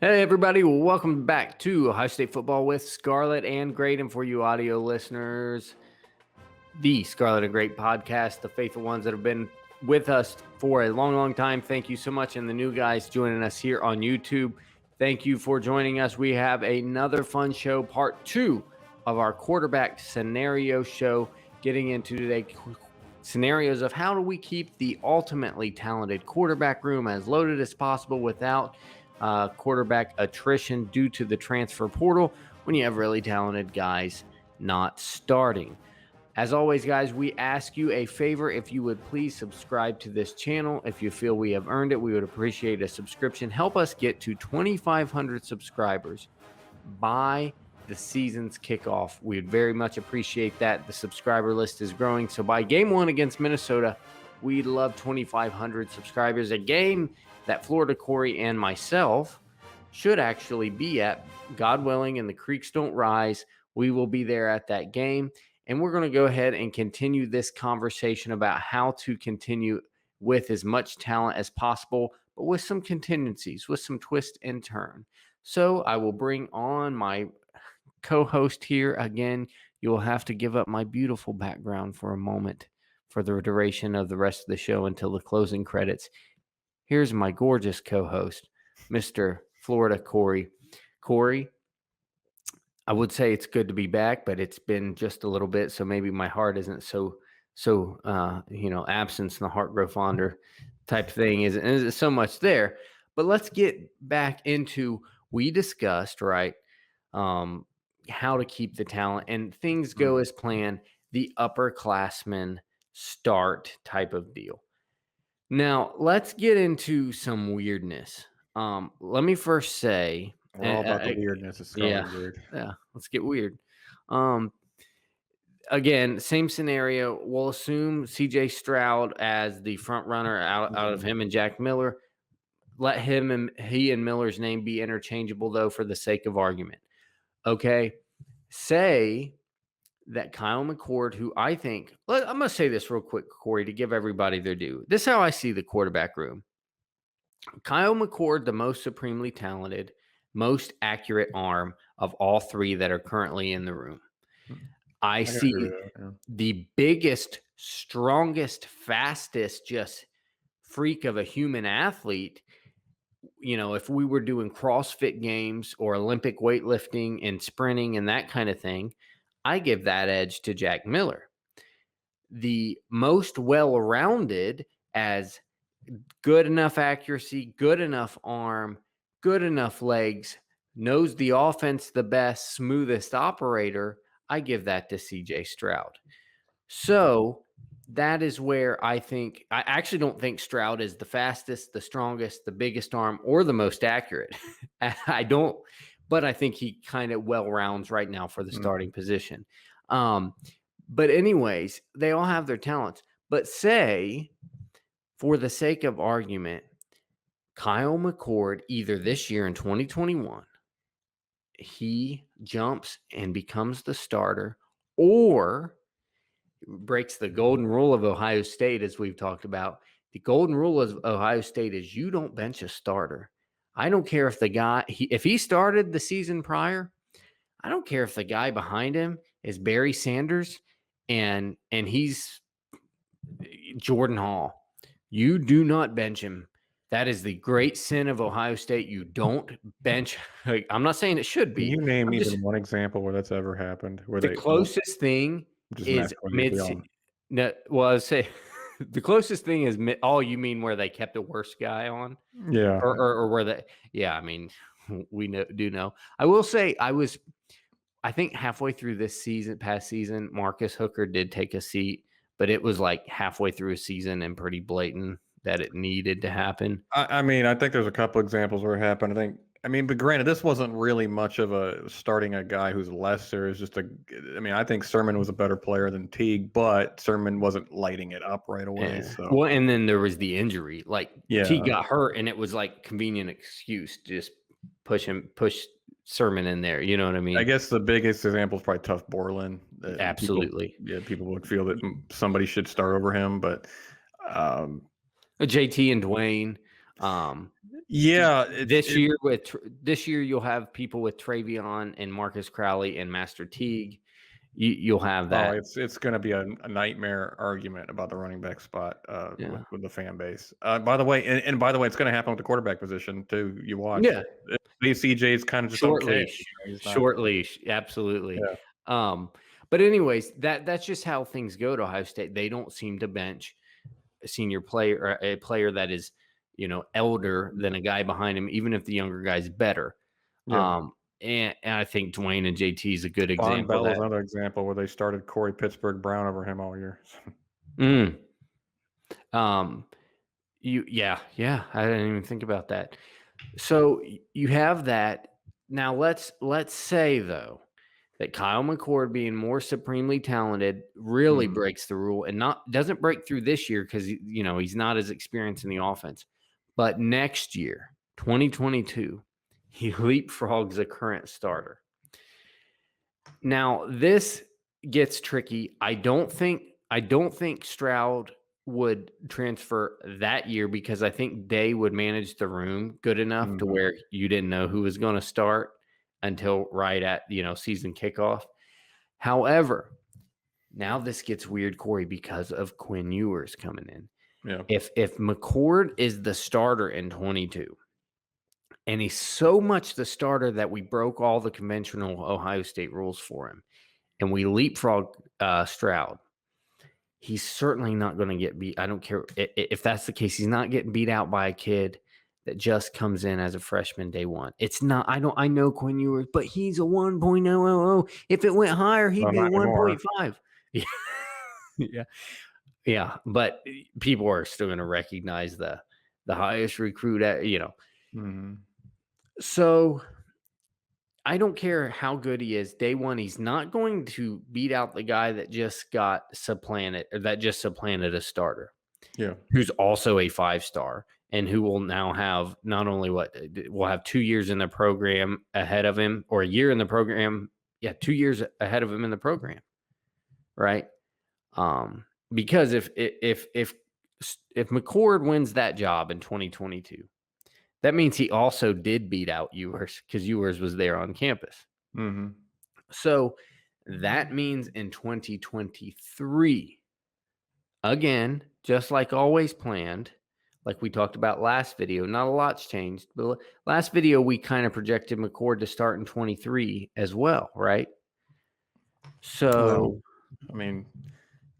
Hey, everybody. Welcome back to Ohio State Football with Scarlet N Great. And for you audio listeners, the Scarlet N Great podcast, the faithful ones that have been with us for a long, long time. Thank you so much. And the new guys joining us here on YouTube, thank you for joining us. We have another fun show, part 2 of our quarterback scenario show, getting into today scenarios of how do we keep the ultimately talented quarterback room as loaded as possible without quarterback attrition due to the transfer portal when you have really talented guys not starting. As always, guys, we ask you a favor. If you would please subscribe to this channel. If you feel we have earned it, we would appreciate a subscription. Help us get to 2,500 subscribers by the season's kickoff. We would very much appreciate that. The subscriber list is growing. So by game 1 against Minnesota, we'd love 2,500 subscribers. A game that Florida Cory and myself should actually be at, God willing, and the creeks don't rise. We will be there at that game. And we're going to go ahead and continue this conversation about how to continue with as much talent as possible, but with some contingencies, with some twist and turn. So I will bring on my co-host here again. You will have to give up my beautiful background for a moment for the duration of the rest of the show until the closing credits. Here's my gorgeous co-host, Mr. Florida Cory. Cory, I would say it's good to be back, but it's been just a little bit, so maybe my heart isn't so absence and the heart grow fonder type thing isn't so much there. But let's get back into, we discussed, right, how to keep the talent, and things go as planned, the upperclassmen start type of deal. Now, let's get into some weirdness. Let me first say, we're all about the weirdness. It's weird. Yeah, let's get weird. Again, same scenario. We'll assume CJ Stroud as the front runner out of him and Jack Miller. Let he and Miller's name be interchangeable, though, for the sake of argument. Okay, say that Kyle McCord, who I think, I'm going to say this real quick, Cory, to give everybody their due. This is how I see the quarterback room. Kyle McCord, the most supremely talented, most accurate arm of all three that are currently in the room. I see the biggest, strongest, fastest, just freak of a human athlete. You know, if we were doing CrossFit games or Olympic weightlifting and sprinting and that kind of thing, I give that edge to Jack Miller. The most well-rounded, as good enough accuracy, good enough arm, good enough legs, knows the offense the best, smoothest operator, I give that to CJ Stroud. So that is where I actually don't think Stroud is the fastest, the strongest, the biggest arm, or the most accurate. I don't, but I think he kind of well rounds right now for the starting position. But anyways, they all have their talents. But say, for the sake of argument, Kyle McCord, either this year in 2021, he jumps and becomes the starter, or breaks the golden rule of Ohio State, as we've talked about. The golden rule of Ohio State is you don't bench a starter. I don't care if the guy, if he started the season prior, I don't care if the guy behind him is Barry Sanders and he's Jordan Hall. You do not bench him. That is the great sin of Ohio State. You don't bench. I'm not saying it should be. Can you name even one example where that's ever happened? Where the closest thing is mid-season. No, well, I would say the closest thing is you mean where they kept a worse guy on? Yeah. Or where they, yeah, I mean, we do know. I will say I think halfway through this past season, Marcus Hooker did take a seat, but it was like halfway through a season and pretty blatant that it needed to happen. I mean, I think there's a couple examples where it happened. But granted, this wasn't really much of a starting a guy who's lesser. It's just I think Sermon was a better player than Teague, but Sermon wasn't lighting it up right away. Yeah. So. Well, and then there was the injury. Teague got hurt, and it was like convenient excuse to just push Sermon in there. You know what I mean? I guess the biggest example is probably Tuff Borland. Absolutely. People would feel that somebody should start over him, but JT and Dwayne. Yeah, This year you'll have people with Travion and Marcus Crowley and Master Teague. You'll have that. it's going to be a nightmare argument about the running back spot Yeah. with the fan base. By the way, and by the way, it's going to happen with the quarterback position too. You watch. Yeah. CJ is kind of just Short okay. leash. He's not. Short leash. Absolutely. Yeah. But anyways, that's just how things go to Ohio State. They don't seem to bench a senior player or a player that is, elder than a guy behind him, even if the younger guy's better. Yeah. And I think Dwayne and JT is a good Von example. Bell is another example where they started Cory Pittsburgh Brown over him all year. Yeah. I didn't even think about that. So you have that. Now let's say though that Kyle McCord, being more supremely talented, really breaks the rule and doesn't break through this year because he's not as experienced in the offense. But next year, 2022, he leapfrogs a current starter. Now this gets tricky. I don't think Stroud would transfer that year because I think Day would manage the room good enough to where you didn't know who was going to start until right at season kickoff. However, now this gets weird, Cory, because of Quinn Ewers coming in. Yeah. If McCord is the starter in 22, and he's so much the starter that we broke all the conventional Ohio State rules for him, and we leapfrog Stroud, he's certainly not going to get beat. I don't care if that's the case. He's not getting beat out by a kid that just comes in as a freshman day one. It's not. I know Quinn Ewers, but he's a 1.000. If it went higher, he'd be a 1.5. Yeah. Yeah. But people are still going to recognize the highest recruit So I don't care how good he is. Day one, he's not going to beat out the guy that just got supplanted or that just supplanted a starter. Yeah. Who's also a 5-star and who will now have not only will have 2 years in the program ahead of him, or a year in the program. Yeah, 2 years ahead of him in the program. Right. Because if McCord wins that job in 2022, that means he also did beat out Ewers because Ewers was there on campus. So that means in 2023, again, just like always planned, like we talked about last video, not a lot's changed. But last video, we kind of projected McCord to start in 23 as well, right? So, no. I mean,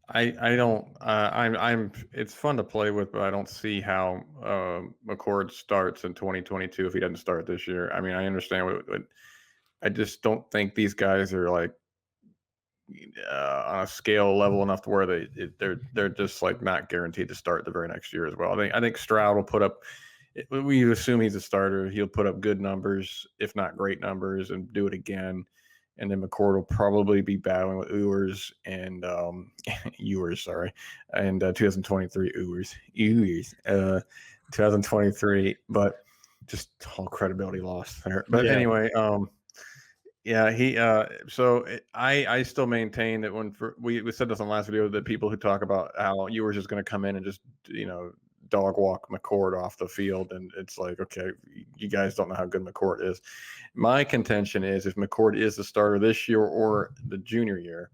I don't. I'm. It's fun to play with, but I don't see how McCord starts in 2022 if he doesn't start this year. I mean, I understand what I just don't think these guys are like on a scale level enough to where they're just like not guaranteed to start the very next year as well. I think Stroud will put up. We assume he's a starter. He'll put up good numbers, if not great numbers, and do it again. And then McCord will probably be battling with Ewers and and 2023 Ewers, 2023, but just all credibility lost there. But anyway, so I still maintain that we said this on the last video, that people who talk about how Ewers is going to come in and just dog walk McCord off the field, and it's like, okay, you guys don't know how good McCord is. My contention is if McCord is the starter this year or the junior year,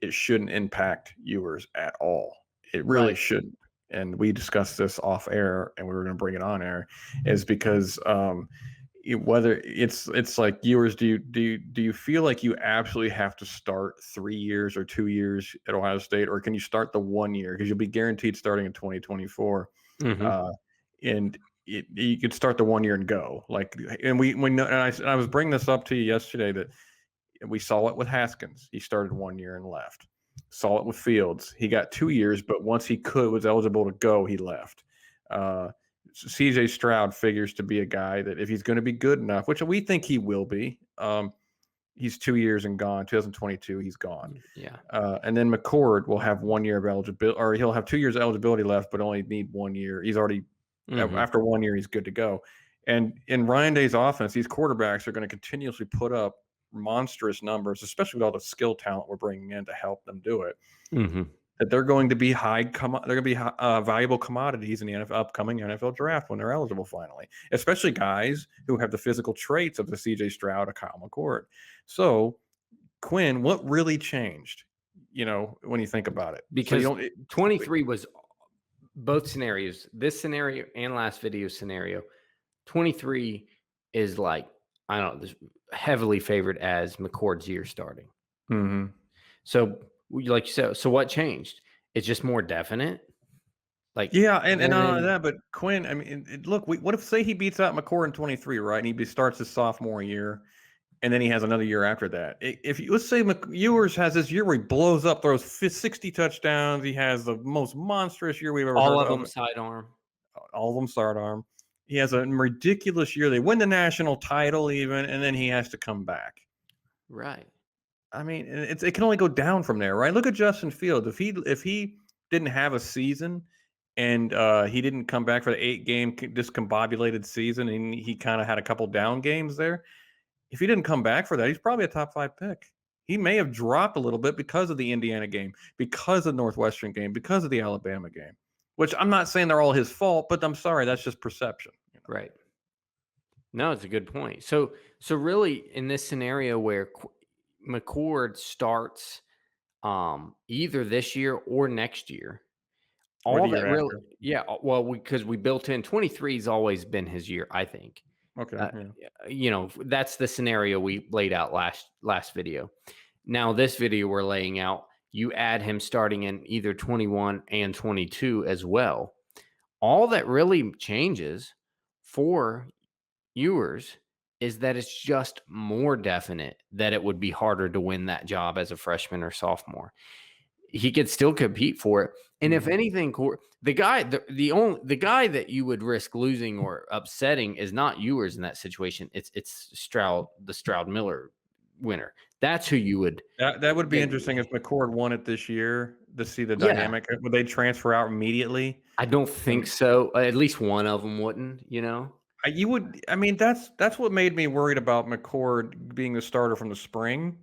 it shouldn't impact Ewers at all. It really shouldn't. And we discussed this off air, and we were going to bring it on air, is because whether it's like Ewers, do you feel like you absolutely have to start 3 years or 2 years at Ohio State, or can you start the 1 year, because you'll be guaranteed starting in 2024, and you could start the 1 year and go and we know, and I was bringing this up to you yesterday that we saw it with Haskins. He started 1 year and left. Saw it with Fields. He got 2 years, but once he was eligible to go, he left. CJ Stroud figures to be a guy that if he's going to be good enough, which we think he will be, he's 2 years and gone. 2022, he's gone. Yeah. And then McCord will have 1 year of eligibility, or he'll have 2 years of eligibility left, but only need 1 year. He's already after 1 year, he's good to go. And in Ryan Day's offense, these quarterbacks are going to continuously put up monstrous numbers, especially with all the skill talent we're bringing in to help them do it. that they're going to be valuable commodities in the upcoming NFL draft when they're eligible finally, especially guys who have the physical traits of the CJ Stroud or Kyle McCord. So, Quinn, what really changed? When you think about it, so you Because don't. 23 was both scenarios, this scenario and last video scenario. 23 is like, I don't know, heavily favored as McCord's year starting. Mm-hmm. So, like you said, so what changed? It's just more definite. Like, Yeah, and not only that, but Quinn. I mean, look, what if say he beats out McCord in 23, right? And he starts his sophomore year, and then he has another year after that. If let's say Ewers has this year where he blows up, throws 60 touchdowns, he has the most monstrous year we've ever all heard of of. them sidearm. All of them sidearm. He has a ridiculous year. They win the national title even, and then he has to come back. Right. I mean, it can only go down from there, right? Look at Justin Fields. If he didn't have a season and he didn't come back for the 8-game discombobulated season, and he kind of had a couple down games there. If he didn't come back for that, he's probably a top 5 pick. He may have dropped a little bit because of the Indiana game, because of the Northwestern game, because of the Alabama game, which I'm not saying they're all his fault, but I'm sorry, that's just perception. Right. No, it's a good point. So really in this scenario where McCord starts either this year or next year, all that really, well, because we built in 23 has always been his year, I think. Okay. That's the scenario we laid out last video. Now this video we're laying out, you add him starting in either 21 and 22 as well. All that really changes for Ewers is that it's just more definite that it would be harder to win that job as a freshman or sophomore. He could still compete for it. And if anything, the guy that you would risk losing or upsetting is not Ewers in that situation. It's Stroud, the Stroud Miller winner. That's who you would. That would be interesting if McCord won it this year to see the dynamic. Would they transfer out immediately? I don't think so. At least one of them wouldn't. You would. I mean, that's what made me worried about McCord being the starter from the spring,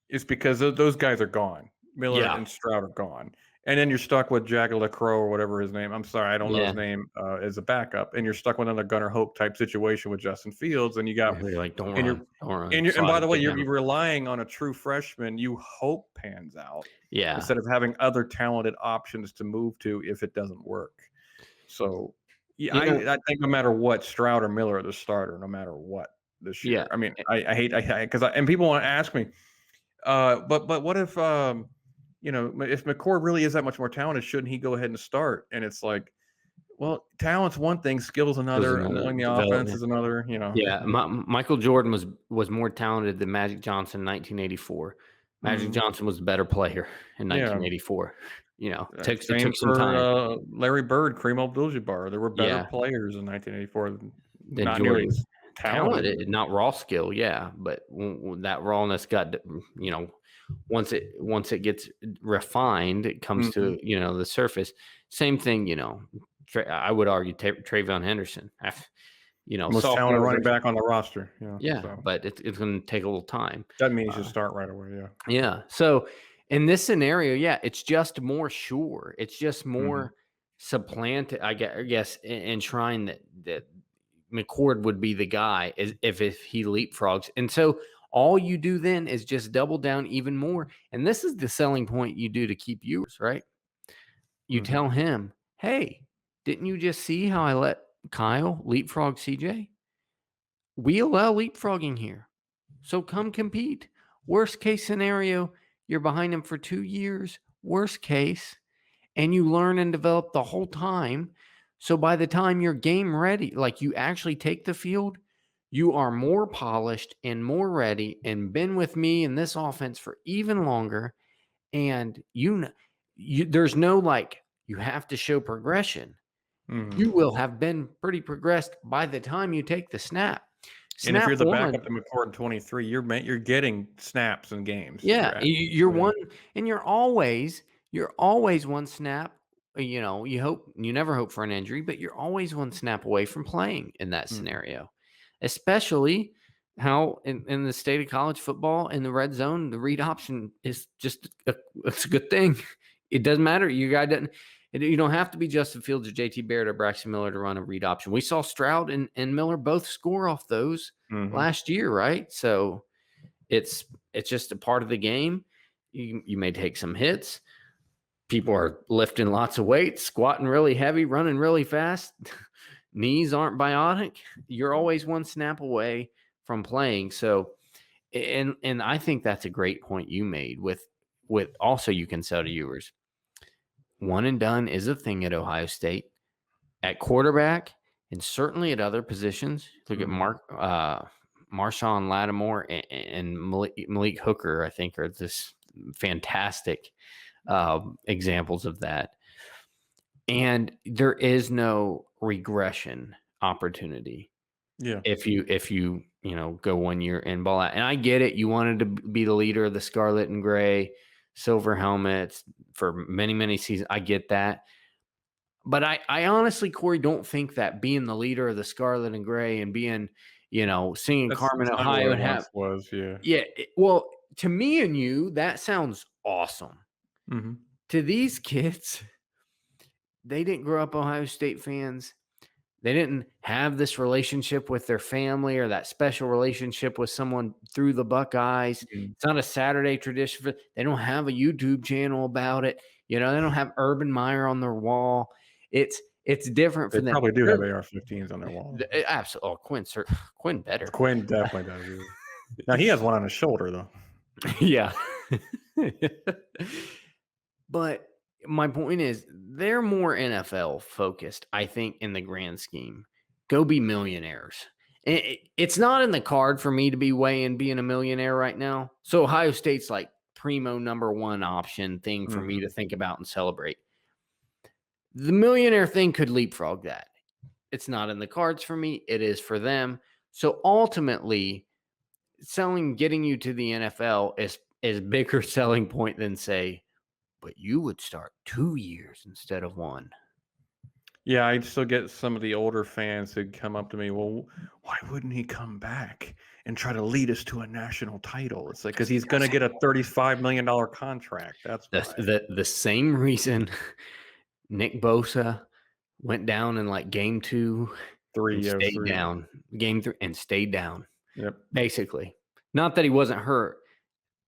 is because those guys are gone. Miller and Stroud are gone, and then you're stuck with Jack LaCroix or whatever his name. I'm sorry, I don't know his name as a backup, and you're stuck with another Gunnar Hope type situation with Justin Fields, and you got like don't run. And by the way, you're relying on a true freshman you hope pans out, instead of having other talented options to move to if it doesn't work. So. Yeah, I think no matter what, Stroud or Miller are the starter, no matter what this year. Yeah. I mean, I hate because and people want to ask me, but what if if McCord really is that much more talented, shouldn't he go ahead and start? And it's like, well, talent's one thing, skill's another, knowing the offense is another. Yeah, Michael Jordan was more talented than Magic Johnson in 1984. Magic Johnson was the better player in 1984. It took some time. Larry Bird, Kareem Abdul-Jabbar, there were better players in 1984 than not Jordan. Nearly as talented, not raw skill, but that rawness got, once it gets refined, it comes to the surface. Same thing, I would argue Travion Henderson, most talented running back on the roster. But it's going to take a little time. That means you start right away. Yeah. So in this scenario, it's just more sure. It's just more supplanted, I guess, enshrined that McCord would be the guy if he leapfrogs. And so all you do then is just double down even more. And this is the selling point you do to keep Ewers, right? You tell him, hey, didn't you just see how I let Kyle leapfrog CJ? We allow leapfrogging here. So come compete. Worst case scenario, you're behind him for 2 years. Worst case, and you learn and develop the whole time. So by the time you're game ready, like you actually take the field, you are more polished and more ready and been with me in this offense for even longer. And there's no like, you have to show progression. You will have been pretty progressed by the time you take the snap. And if you're the backup to McCord in 23, you're getting snaps and games. Yeah, you're one, and you're always one snap. You never hope for an injury, but you're always one snap away from playing in that scenario. Especially how in the state of college football in the red zone, the read option is just it's a good thing. It doesn't matter. Your guy doesn't. You don't have to be Justin Fields or JT Barrett or Braxton Miller to run a read option. We saw Stroud and Miller both score off those last year, right? So it's just a part of the game. You may take some hits. People are lifting lots of weight, squatting really heavy, running really fast. Knees aren't bionic. You're always one snap away from playing. So, and I think that's a great point you made with also you can sell to Ewers. One and done is a thing at Ohio State. At quarterback and certainly at other positions. Look at Marshawn Lattimore and Malik Hooker, I think, are this fantastic examples of that. And there is no regression opportunity. Yeah. If you go 1 year and ball out. And I get it. You wanted to be the leader of the Scarlet and Gray silver helmets for many, many seasons. I get that. But I honestly, Cory, don't think that being the leader of the Scarlet and Gray and being, singing Carmen, Ohio, and was, well, to me and you, that sounds awesome. Mm-hmm. To these kids, they didn't grow up Ohio State fans. They didn't have this relationship with their family or that special relationship with someone through the Buckeyes. Mm-hmm. It's not a Saturday tradition. They don't have a YouTube channel about it. They don't have Urban Meyer on their wall. It's different for them. They probably do have AR-15s on their wall. Absolutely. Oh, Quinn better. Quinn definitely does. Now, he has one on his shoulder, though. Yeah. But my point is, they're more NFL focused, I think, in the grand scheme. Go be millionaires. It's not in the card for me to be weighing being a millionaire right now. So Ohio State's like primo number one option thing for me to think about and celebrate. The millionaire thing could leapfrog that. It's not in the cards for me. It is for them. So ultimately, getting you to the NFL is a bigger selling point than say, but you would start 2 years instead of 1. Yeah, I'd still get some of the older fans who'd come up to me, well, why wouldn't he come back and try to lead us to a national title? It's like, because he's going to get a $35 million contract. That's the same reason Nick Bosa went down in like game 2, stayed down. Game 3 and stayed down. Yep. Basically. Not that he wasn't hurt.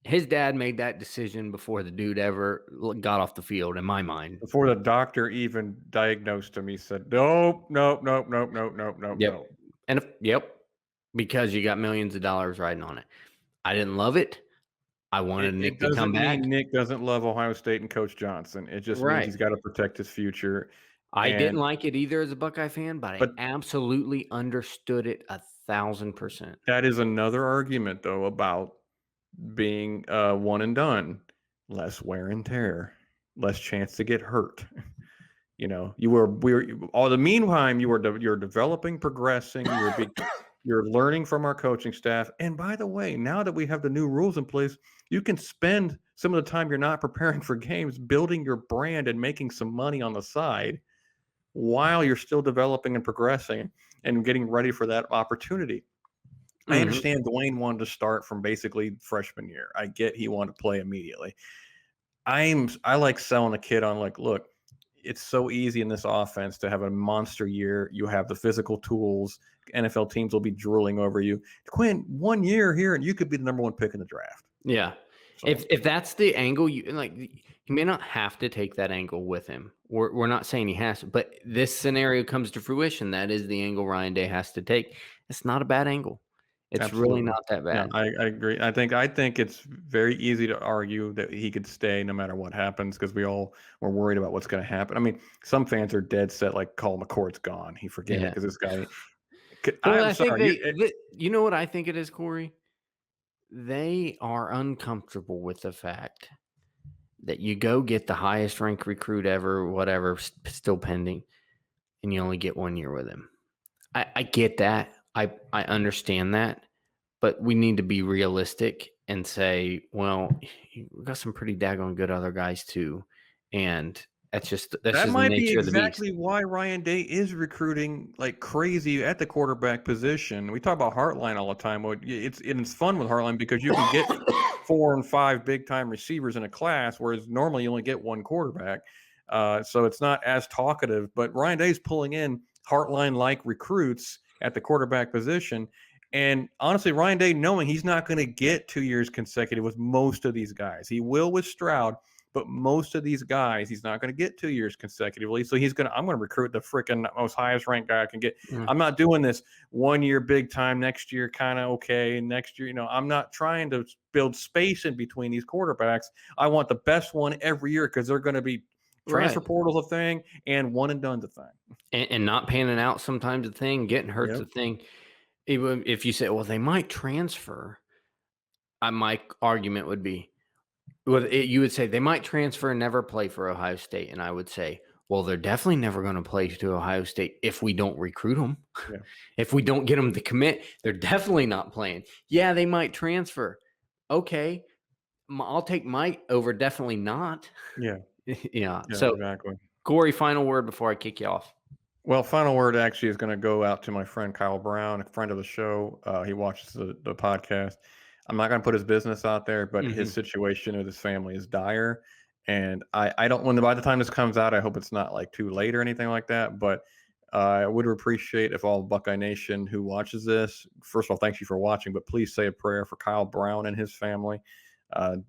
His dad made that decision before the dude ever got off the field, in my mind. Before the doctor even diagnosed him, he said, nope. Yep. And because you got millions of dollars riding on it. I didn't love it. I wanted Nick to come back. Nick doesn't love Ohio State and Coach Johnson. It just means he's got to protect his future. I didn't like it either as a Buckeye fan, but I absolutely understood it 1,000%. That is another argument, though, about being one and done. Less wear and tear, less chance to get hurt. The meantime, you're developing, progressing, you're learning from our coaching staff. And by the way, now that we have the new rules in place, you can spend some of the time you're not preparing for games building your brand and making some money on the side while you're still developing and progressing and getting ready for that opportunity. I understand Dwayne wanted to start from basically freshman year. I get he wanted to play immediately. I like selling a kid on like, look, it's so easy in this offense to have a monster year. You have the physical tools. NFL teams will be drooling over you. Quinn, 1 year here, and you could be the number 1 pick in the draft. Yeah. So, if that's the angle, you may not have to take that angle with him. We're not saying he has to, but this scenario comes to fruition. That is the angle Ryan Day has to take. It's not a bad angle. It's Absolutely. Really not that bad. Yeah, I agree. I think it's very easy to argue that he could stay no matter what happens because we all were worried about what's going to happen. I mean, some fans are dead set like Cole McCord's gone. He forget it because this guy. I think you know what I think it is, Cory? They are uncomfortable with the fact that you go get the highest ranked recruit ever, whatever, still pending, and you only get 1 year with him. I get that. I understand that, but we need to be realistic and say, well, we've got some pretty daggone good other guys too, and that's just the nature of the beast. Exactly why Ryan Day is recruiting like crazy at the quarterback position. We talk about Heartline all the time. It's fun with Heartline because you can get 4 and 5 big time receivers in a class, whereas normally you only get one quarterback. So it's not as talkative. But Ryan Day's pulling in Heartline like recruits at the quarterback position. And honestly, Ryan Day, knowing he's not going to get 2 years consecutive with most of these guys, he will with Stroud, but most of these guys, he's not going to get 2 years consecutively. So I'm going to recruit the freaking most highest ranked guy I can get. I'm not doing this 1 year big time, next year kind of okay, next year, I'm not trying to build space in between these quarterbacks. I want the best one every year because they're going to be transfer portal's a thing and one and done's a thing. And not panning out sometimes a thing, getting hurt's a thing. Even if you say, well, they might transfer, my argument would be, you would say they might transfer and never play for Ohio State. And I would say, well, they're definitely never going to play to Ohio State if we don't recruit them. Yeah. If we don't get them to commit, they're definitely not playing. Yeah, they might transfer. Okay, I'll take might over definitely not. Yeah. Yeah. So, exactly. Cory, final word before I kick you off. Well, final word actually is going to go out to my friend Kyle Brown, a friend of the show. He watches the podcast. I'm not going to put his business out there, but his situation with his family is dire. And I don't want to, by the time this comes out, I hope it's not like too late or anything like that. But I would appreciate if all Buckeye Nation who watches this, first of all, thank you for watching, but please say a prayer for Kyle Brown and his family.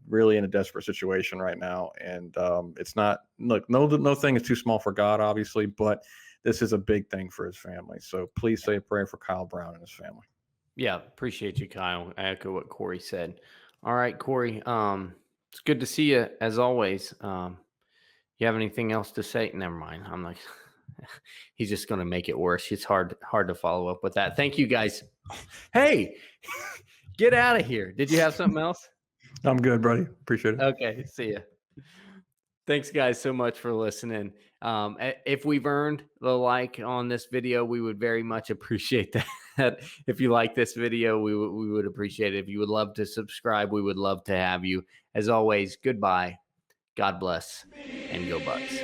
Really in a desperate situation right now. And it's not, look, no thing is too small for God, obviously, but this is a big thing for his family. So please say a prayer for Kyle Brown and his family. Yeah, appreciate you, Kyle. I echo what Cory said. All right, Cory, it's good to see you as always. You have anything else to say? Never mind. I'm like, he's just going to make it worse. It's hard to follow up with that. Thank you, guys. Hey, get out of here. Did you have something else? I'm good, buddy. Appreciate it. Okay, see ya. Thanks, guys, so much for listening. If we've earned the like on this video, we would very much appreciate that. If you like this video, we would appreciate it. If you would love to subscribe, we would love to have you. As always, goodbye. God bless, and go Bucks.